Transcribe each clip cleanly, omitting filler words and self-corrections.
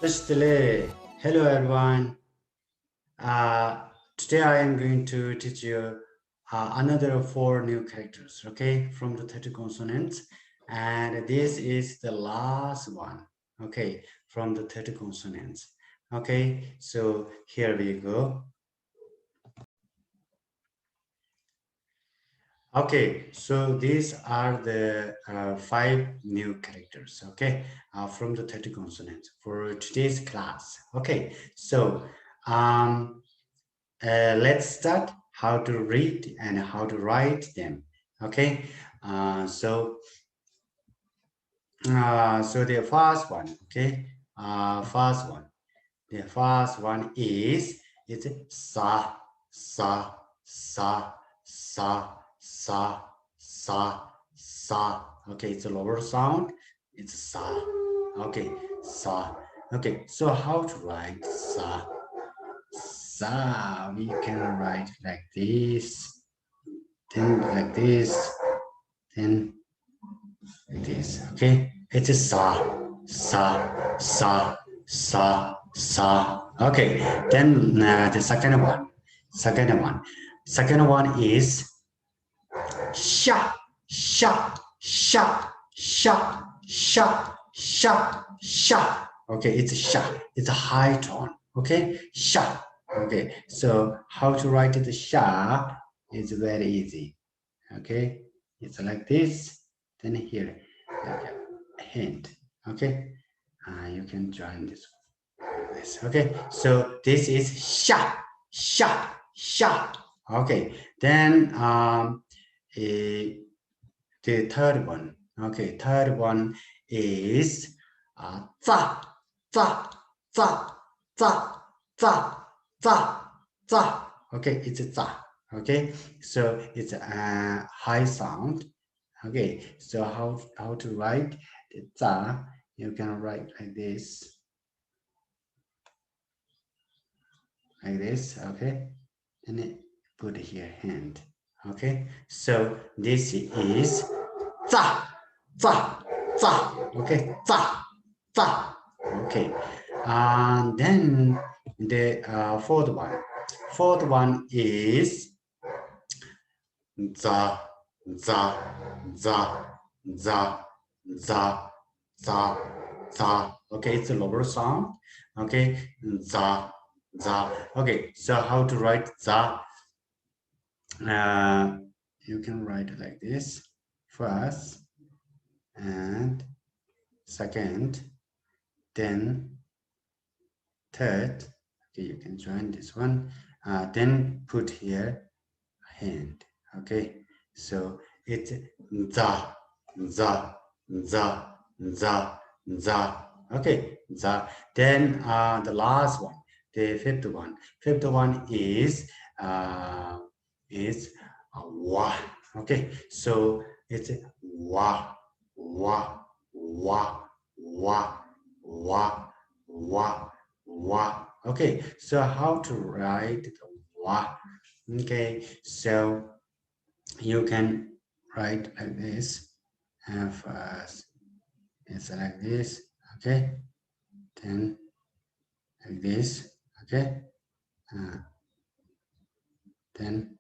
Hello everyone. Today I am going to teach you another four new characters, okay, from the 30 consonants, and this is the last one, okay, from the 30 consonants. Okay, so here we go. Okay, so these are the five new characters, okay, from the 30 consonants for today's class. Okay, so um, let's start how to read and how to write them. Okay, so the first one, okay, the first one is it's sa. Okay, it's a lower sound. It's sa. Okay, sa. Okay, so how to write sa? Sa, we can write like this, then like this, then like this. Okay, it's a sa. Okay, then the second one is sha, sha, sha, sha, sha, sha, sha. Okay, it's a sha. It's a high tone. Okay, sha. Okay, so how to write the sha is very easy. Okay, it's like this. Then here, like a hint. Okay, you can join this. Okay, so this is sha, sha, sha. Okay, then the third one. Okay, third one is za, za, za, za, za, za, za. Okay, it's a za. Okay, so it's a high sound. Okay, so how to write the za? You can write like this. Like this, okay, and then put here hand. Okay, so this is za, za, za. Okay, za, za. Okay, and then the fourth one is za, za, za, za, za, za, za. Okay, it's a lower sound. Okay, za, za. Okay, so how to write za? You can write it like this: first and second, then third. Okay, you can join this one. Then put here hand. Okay, so it's za, za, za, za, za. Okay, za. Then the last one, the fifth one. Fifth one is wa. Okay, so it's wa, wa, wa, wa, wa, wa, wa. Okay, so how to write the wa? Okay, so you can write like this, and first it's like this. Okay, then like this. Okay, then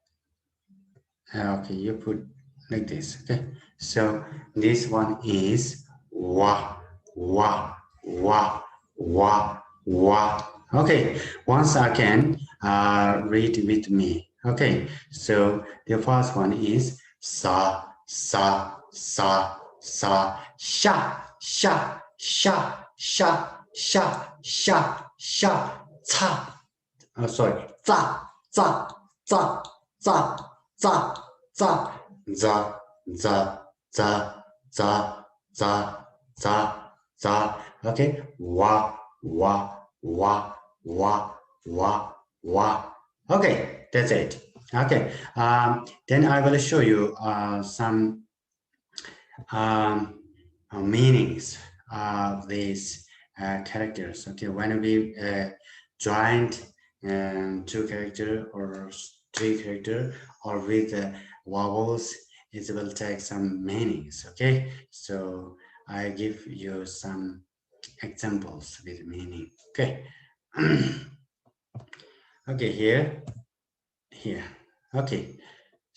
okay, you put like this. Okay, so this one is wa, wa, wa, wa, wa. Okay, once again, read with me. Okay, so the first one is sa, sa, sa, sa, sha, sha, sha, sha, sha, sha, sha, ca. Oh, sorry, za, za, za, za, za, za, za, za, za, za, za, za, za. Okay, wa, wa, wa, wa, wa, wa. Okay, that's it. Okay, then I will show you some meanings of these characters. Okay, when we joined two character or three character or with vowels, it will take some meanings. Okay, so I give you some examples with meaning. Okay. Okay, here. Okay.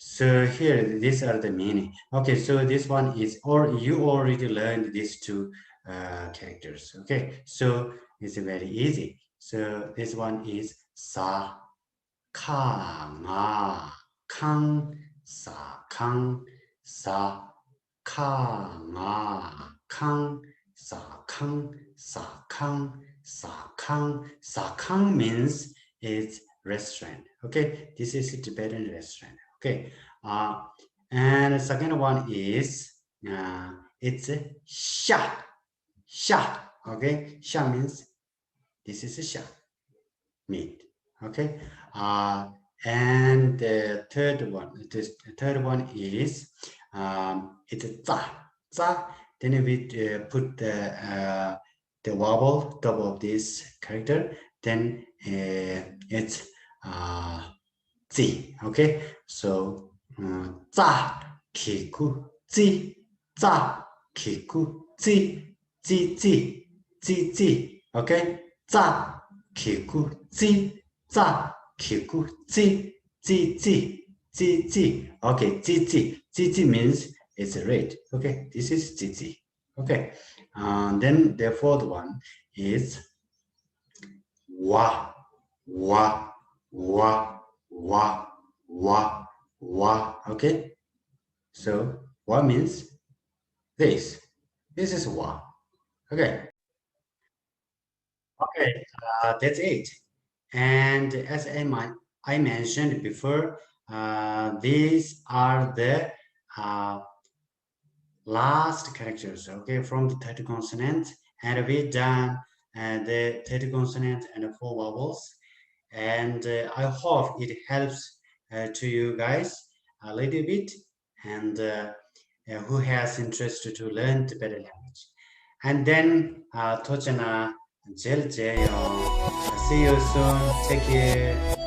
So here, these are the meaning. Okay, so this one is, or you already learned these two characters. Okay, so it's very easy. So this one is sa, ka, nga, kang, sa, kang, sa, ka, nga, kang, sa, kang, sa, kang, sa, kang. Sa, kang means it's restaurant. Okay, this is a Tibetan restaurant. Okay, and the second one is it's a sha, sha. Okay, sha means this is a sha, meat. Okay, and the third one is it's a za. Then we put the vowel top of this character. Then it's zi. Okay, so za kiku zi, za kiku zi, zi zi, zi zi. Okay, za kiku zi, za kiku zi, zi zi, zi zi. Okay, zi zi, zi zi means it's red. Okay, this is zi zi. Okay, then the fourth one is wa, wa, wa, wa, wa, wa. Okay, so wa means this. This is wa. Okay. Okay, that's it. And as I mentioned before, these are the last characters, okay, from the third consonant, and we done the third consonant and the 4 vowels, and I hope it helps to you guys a little bit, and who has interest to learn the better language. And then Tochana Jel Jeyo. See you soon. Take care.